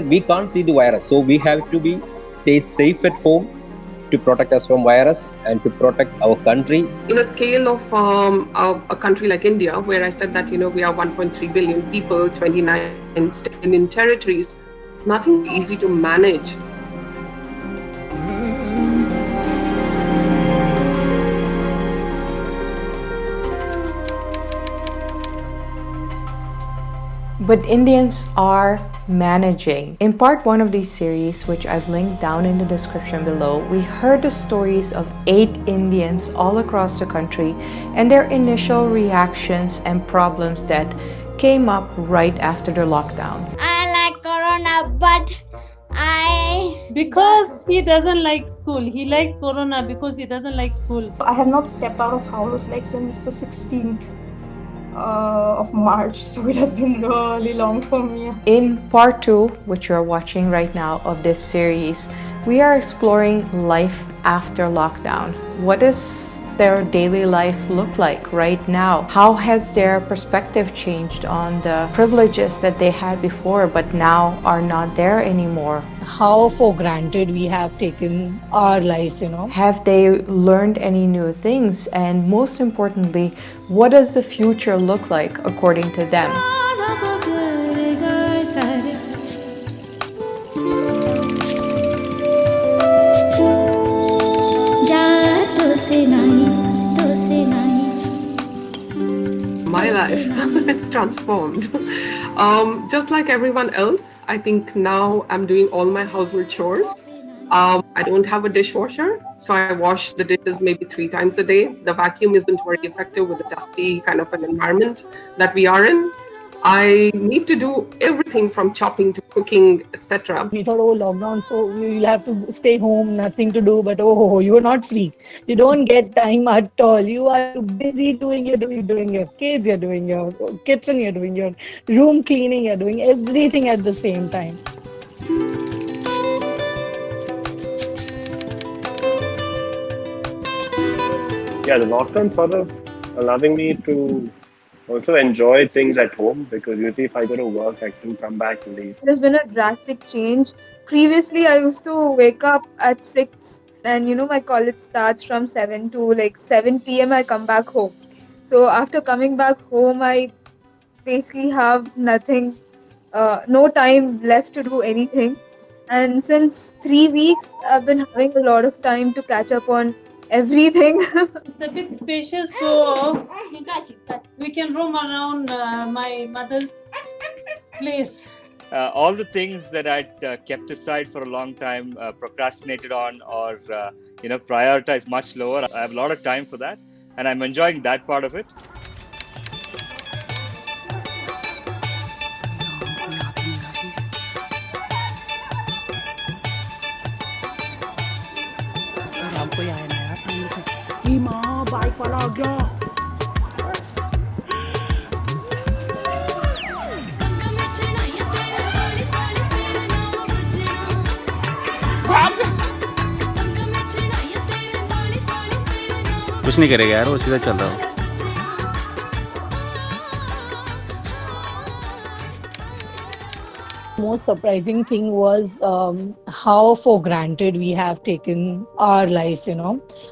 we can't see the virus, so we have to be stay safe at home to protect us from virus and to protect our country. In a scale of a country like India, where I said that we are 1.3 billion people, 29 states and territories, nothing easy to manage. But Indians are managing. In part 1 of this series, which I've linked down in the description below, we heard the stories of 8 Indians all across the country and their initial reactions and problems that came up right after the lockdown. I like Corona, but because he doesn't like school. He likes Corona because he doesn't like school. I have not stepped out of house like since the 16th of March, so it has been really long for me. In part 2, which you're watching right now of this series, we are exploring life after lockdown. What does their daily life look like right now? How has their perspective changed on the privileges that they had before but now are not there anymore? How for granted we have taken our life, Have they learned any new things? And most importantly, what does the future look like according to them? My life, it's transformed. Just like everyone else, I think now I'm doing all my household chores. I don't have a dishwasher, so I wash the dishes maybe 3 times a day. The vacuum isn't very effective with the dusty kind of an environment that we are in. I need to do everything from chopping to cooking, etc. We thought, lockdown, so we'll have to stay home, nothing to do, but you are not free. You don't get time at all. You are busy doing your kids, you're doing your kitchen, you're doing your room cleaning, you're doing everything at the same time. Yeah, the lockdown sort of allowing me to also enjoy things at home, because usually if I go to work, I can come back late. There's been a drastic change. Previously, I used to wake up at 6 and my college starts from 7 to like 7 p.m. I come back home. So after coming back home, I basically have nothing, no time left to do anything. And since 3 weeks, I've been having a lot of time to catch up on everything. It's a bit spacious, so we can roam around my mother's place. All the things that I'd kept aside for a long time, procrastinated on, or prioritized much lower, I have a lot of time for that, and I'm enjoying that part of it. कुछ नहीं करेगा यार, वो सीधा चल रहा हो. Most surprising thing was how for granted we have taken our life,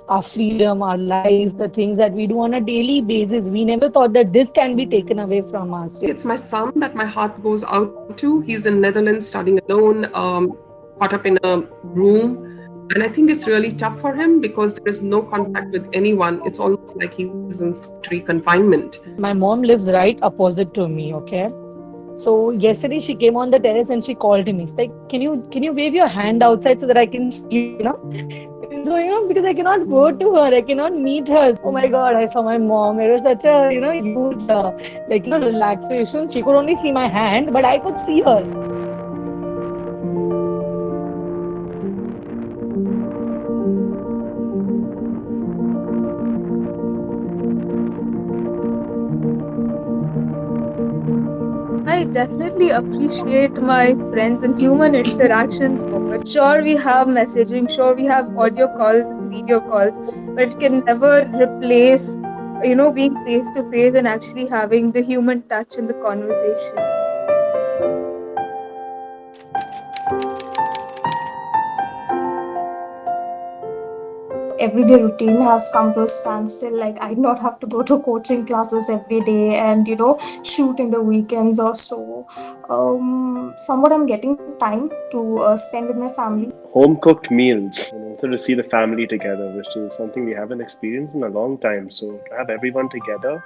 our freedom, our life, the things that we do on a daily basis. We never thought that this can be taken away from us. It's my son that my heart goes out to. He's in Netherlands studying alone, caught up in a room. And I think it's really tough for him because there is no contact with anyone. It's almost like he's in solitary confinement. My mom lives right opposite to me, okay? So yesterday she came on the terrace and she called me. She's like, can you wave your hand outside so that I can see you? So, because I cannot go to her, I cannot meet her. Oh my God, I saw my mom. It was such a, huge, relaxation. She could only see my hand, but I could see her. I definitely appreciate my friends and human interactions more. Sure, we have messaging, sure, we have audio calls, video calls, but it can never replace, being face to face and actually having the human touch in the conversation. everyday routine has come to a standstill. Like I do not have to go to coaching classes every day and shoot in the weekends or so. Somewhat I'm getting time to spend with my family. Home cooked meals, and also to see the family together, which is something we haven't experienced in a long time. So to have everyone together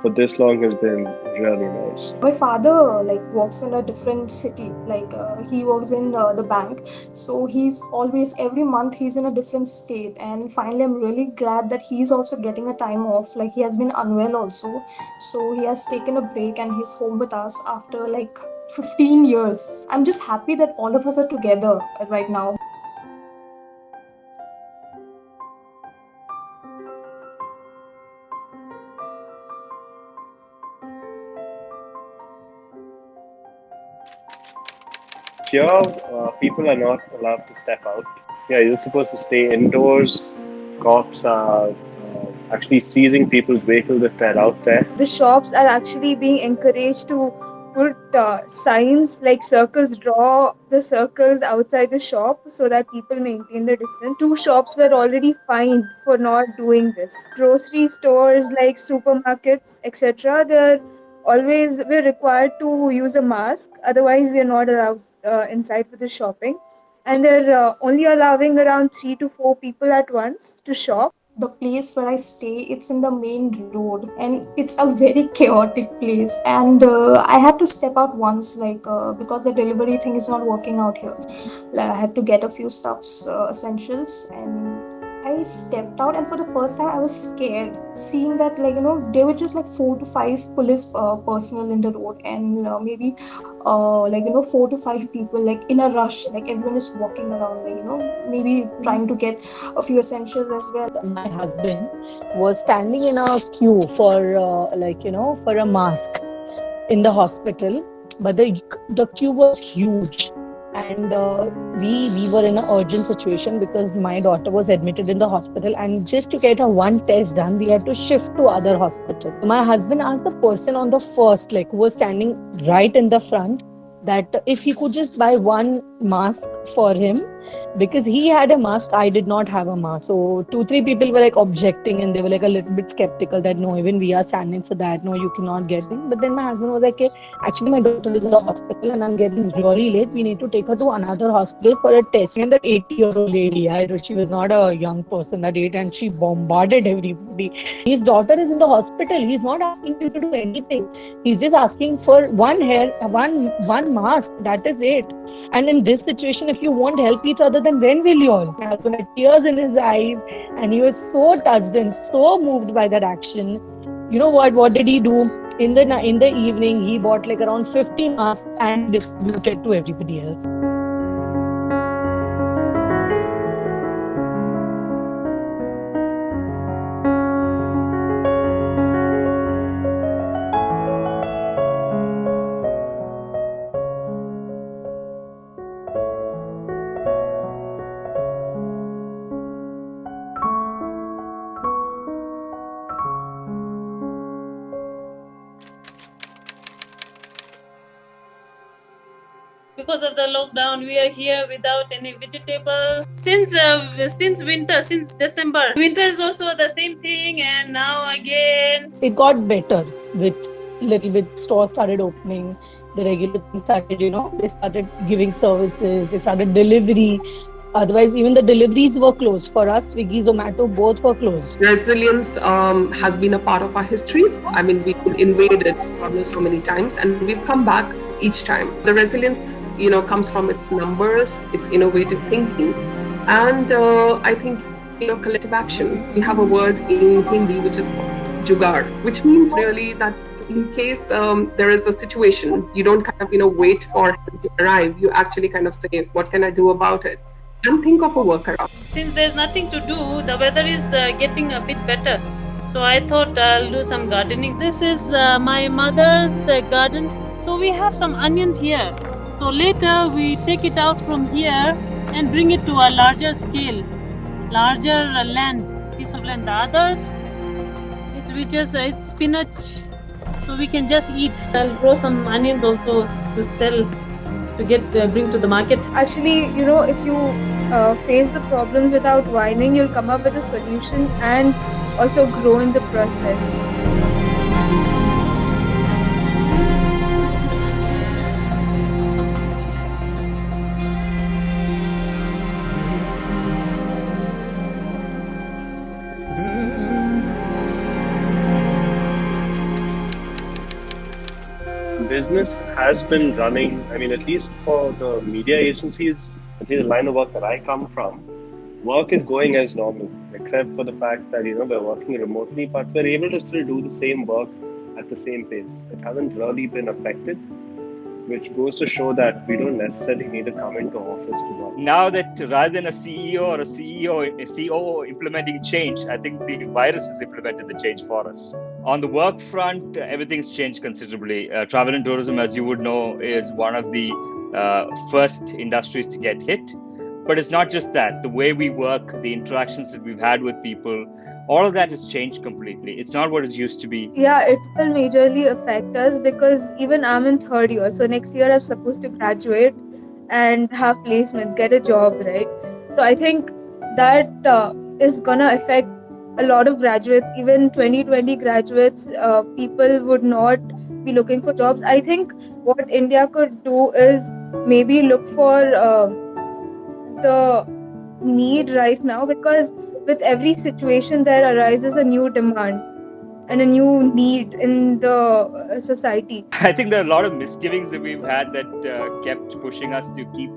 for this long has been really nice. My father works in a different city. He works in the bank, so he's always every month he's in a different state. And finally, I'm really glad that he's also getting a time off. Like he has been unwell also, so he has taken a break and he's home with us after 15 years. I'm just happy that all of us are together right now. Here, people are not allowed to step out. Yeah, you're supposed to stay indoors. Cops are actually seizing people's vehicles if they're out there. The shops are actually being encouraged to put signs like circles, draw the circles outside the shop so that people maintain the distance. 2 shops were already fined for not doing this. Grocery stores like supermarkets, etc., we're required to use a mask. Otherwise, we are not allowed inside for the shopping. And they're only allowing around 3 to 4 people at once to shop. The place where I stay, it's in the main road and it's a very chaotic place. And I had to step out once, because the delivery thing is not working out here. I had to get a few stuffs, essentials, and I stepped out, and for the first time I was scared seeing that there were just 4 to 5 police personnel in the road, and maybe 4 to 5 people in a rush, everyone is walking around, maybe trying to get a few essentials as well. My husband was standing in a queue for for a mask in the hospital, but the queue was huge. And we were in an urgent situation because my daughter was admitted in the hospital, and just to get her one test done, we had to shift to other hospital. My husband asked the person on the first, who was standing right in the front, that if he could just buy one mask for him, because he had a mask, I did not have a mask. So 2-3 people were objecting, and they were a little bit skeptical that no, even we are standing for that, no, you cannot get it. But then my husband was like, hey, actually my daughter is in the hospital and I'm getting really late, we need to take her to another hospital for a test. And that 80-year-old lady, she was not a young person that age, and she bombarded everybody. His daughter is in the hospital, he's not asking you to do anything, he's just asking for one mask, that is it. And in this situation, if you won't help each other, then when will you all? My husband had tears in his eyes, and he was so touched and so moved by that action. You know what did he do? In the evening, he bought around 50 masks and distributed to everybody else. Because of the lockdown, we are here without any vegetable. Since winter, since December. Winter is also the same thing, and now again. It got better with little bit stores started opening. The regular things started, they started giving services, they started delivery. Otherwise, even the deliveries were closed. For us, Swiggy, Zomato, both were closed. Resilience has been a part of our history. I mean, we've been invaded God knows how many times, and we've come back each time. The resilience, comes from its numbers, its innovative thinking, and I think, collective action. We have a word in Hindi which is jugaad, which means really that in case there is a situation, you don't wait for it to arrive. You actually say, what can I do about it? And think of a workaround. Since there's nothing to do, the weather is getting a bit better. So I thought I'll do some gardening. This is my mother's garden. So we have some onions here. So later we take it out from here and bring it to a larger scale, larger piece of land. The others, it's spinach. So we can just eat. I'll grow some onions also to sell, to bring to the market. Actually, if you face the problems without whining. You'll come up with a solution and also grow in the process. Business has been running, I mean, at least for the media agencies, at least the line of work that I come from, work is going as normal, except for the fact that, we're working remotely, but we're able to still do the same work at the same pace. It hasn't really been affected, which goes to show that we don't necessarily need to come into office to work. Now that rather than a CEO or a COO implementing change, I think the virus has implemented the change for us. On the work front, everything's changed considerably. Travel and tourism, as you would know, is one of the first industries to get hit. But it's not just that. The way we work, the interactions that we've had with people, all of that has changed completely. It's not what it used to be. Yeah, it will majorly affect us because even I'm in third year. So next year I'm supposed to graduate and have placement, get a job, right? So I think that is gonna affect a lot of graduates. Even 2020 graduates, people would not be looking for jobs. I think what India could do is maybe look for the need right now, because with every situation there arises a new demand and a new need in the society. I think there are a lot of misgivings that we've had that kept pushing us to keep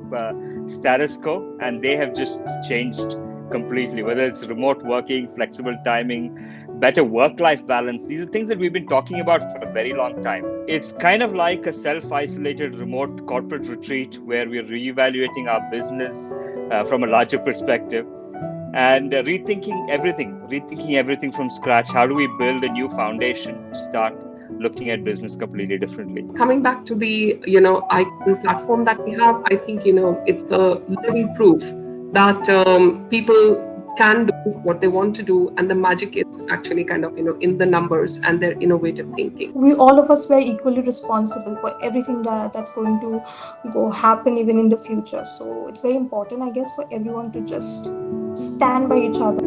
status quo, and they have just changed completely. Whether it's remote working, flexible timing, better work-life balance, these are things that we've been talking about for a very long time. It's kind of like a self-isolated remote corporate retreat where we're reevaluating our business from a larger perspective and rethinking everything from scratch. How do we build a new foundation to start looking at business completely differently? Coming back to the, Icon platform that we have, I think, it's a living proof that people can do what they want to do, and the magic is actually kind of, in the numbers and their innovative thinking. We all of us were equally responsible for everything that's going to go happen even in the future. So it's very important, I guess, for everyone to just stand by each other.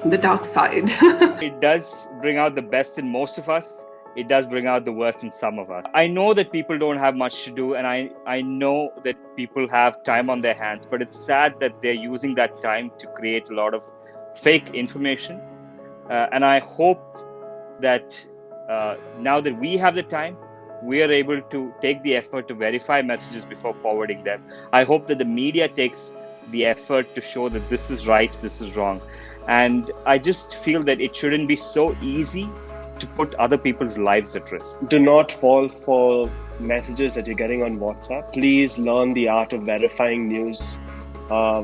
The dark side. It does bring out the best in most of us. It does bring out the worst in some of us. I know that people don't have much to do, and I know that people have time on their hands, but it's sad that they're using that time to create a lot of fake information. And I hope that now that we have the time, we are able to take the effort to verify messages before forwarding them. I hope that the media takes the effort to show that this is right, this is wrong. And I just feel that it shouldn't be so easy to put other people's lives at risk. Do not fall for messages that you're getting on WhatsApp. Please learn the art of verifying news.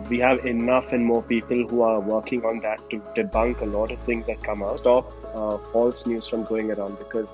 We have enough and more people who are working on that to debunk a lot of things that come out. Stop false news from going around, because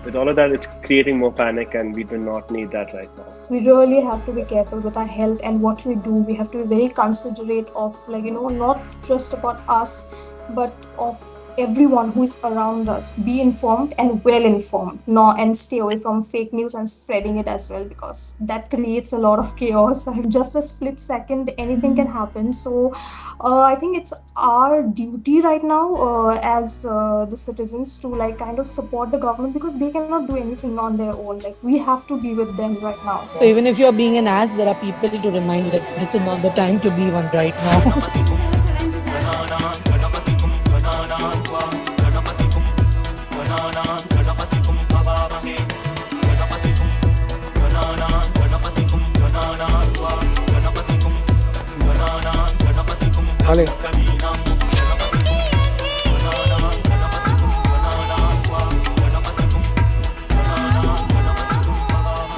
with all of that, it's creating more panic, and we do not need that right now. We really have to be careful with our health and what we do. We have to be very considerate of, not just about us, but of everyone who is around us. Be informed and well informed, and stay away from fake news and spreading it as well, because that creates a lot of chaos. Just a split second, anything can happen. So I think it's our duty right now as the citizens to kind of support the government, because they cannot do anything on their own. We have to be with them right now. So even if you're being an ass, there are people to remind you that this is not the time to be one right now.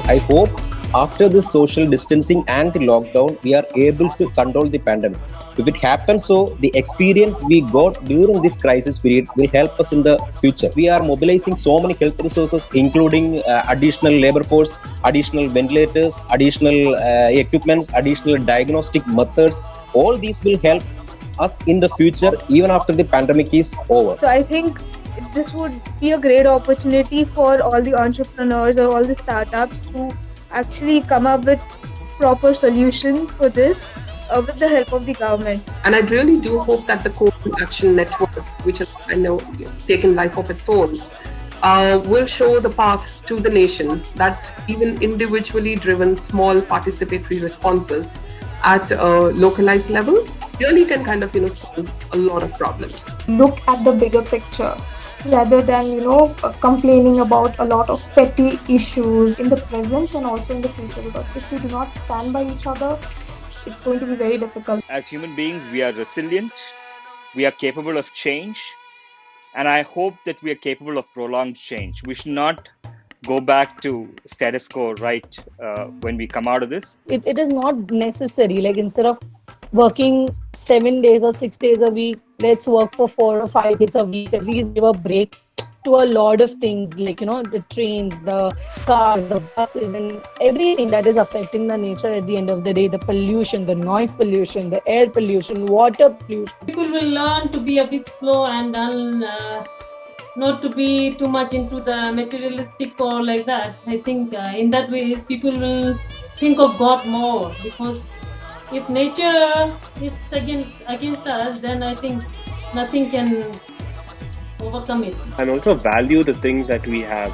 I hope after the social distancing and the lockdown, we are able to control the pandemic. If it happens so, the experience we got during this crisis period will help us in the future. We are mobilizing so many health resources, including additional labor force, additional ventilators, additional equipments, additional diagnostic methods. All these will help us in the future, even after the pandemic is over. So I think this would be a great opportunity for all the entrepreneurs or all the startups to actually come up with proper solution for this with the help of the government. And I really do hope that the COVID Action Network, which has, I know, taken life of its own, will show the path to the nation that even individually driven small participatory responses at localized levels really can kind of solve a lot of problems. Look at the bigger picture rather than complaining about a lot of petty issues in the present and also in the future, because if we do not stand by each other, it's going to be very difficult. As human beings, we are resilient, we are capable of change, and I hope that we are capable of prolonged change. We should not go back to status quo when we come out of this. It is not necessary. Like, instead of working 7 days or 6 days a week, let's work for 4 or 5 days a week. At least give a break to a lot of things, like the trains, the cars, the buses, and everything that is affecting the nature at the end of the day. The pollution, the noise pollution, the air pollution, water pollution. People will learn to be a bit slow and not to be too much into the materialistic or like that. I think in that way people will think of God more, because if nature is against us, then I think nothing can overcome it. And also value the things that we have,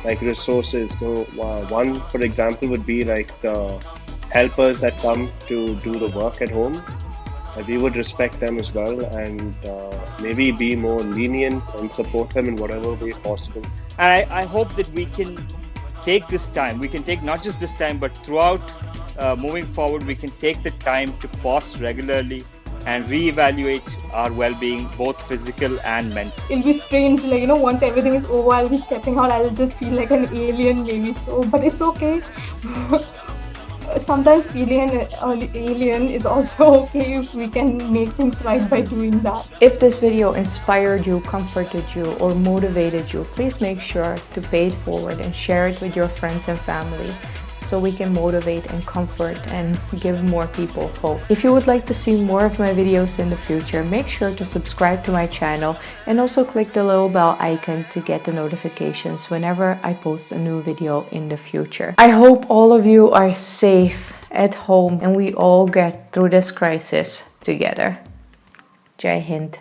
like resources. So one, for example, would be like the helpers that come to do the work at home. We would respect them as well, and maybe be more lenient and support them in whatever way possible. And I hope that we can take this time. We can take not just this time, but throughout moving forward, we can take the time to pause regularly and reevaluate our well-being, both physical and mental. It'll be strange, once everything is over, I'll be stepping out, I'll just feel like an alien maybe, but it's okay. Sometimes feeling an alien is also okay if we can make things right by doing that. If this video inspired you, comforted you, or motivated you, please make sure to pay it forward and share it with your friends and family, so we can motivate and comfort and give more people hope. If you would like to see more of my videos in the future, make sure to subscribe to my channel and also click the little bell icon to get the notifications whenever I post a new video in the future. I hope all of you are safe at home and we all get through this crisis together. Jai Hind.